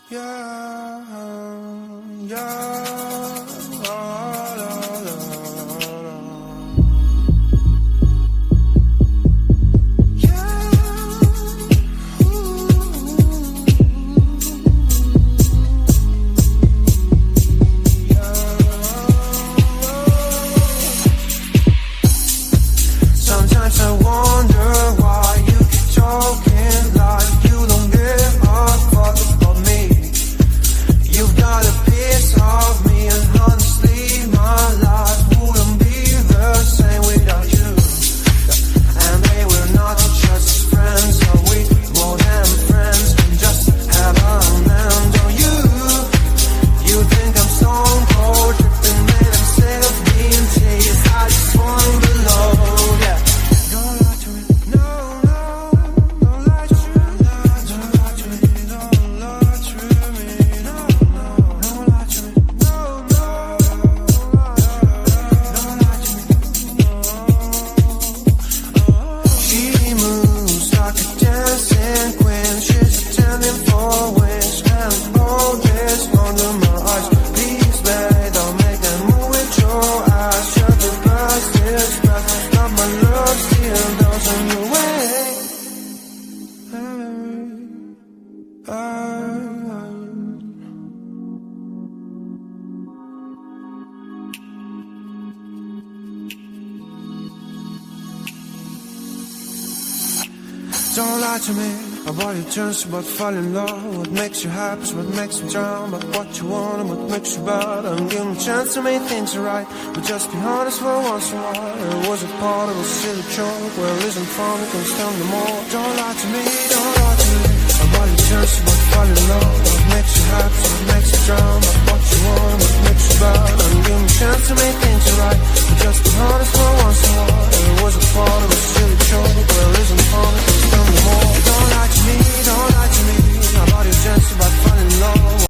Sometimes I wonder why you keep talking like you don't give a fuck about me. You've got a piece of me, and honestly my life wouldn't be the same without you. And they were not just friends, are we more than friends? And just have a man, don't you? You think I'm stone cold, tripping, man, I'm sick of being teased. I just want below, yeah. Don't lie to me, no, no, don't lie to me, don't lie to me, don't lie to me, no, no, don't lie to me, no, no, don't lie to me, no. She moves like a dancing queen, she's attending for wings, and all this under my eyes. Please, babe, don't make that move with your eyes. Shut the past is past, got my love still goes on your way. Don't lie to me about your chance, about falling in love. What makes you happy is what makes you drown. But what you want and what makes you bad. I'm giving a chance to make things right, but just be honest for once in a while. It was a part of a silly joke. Well, isn't fun, it can stand no more. Don't lie to me, don't lie to me about your chance, about falling in love. What makes you happy is what makes you drown. But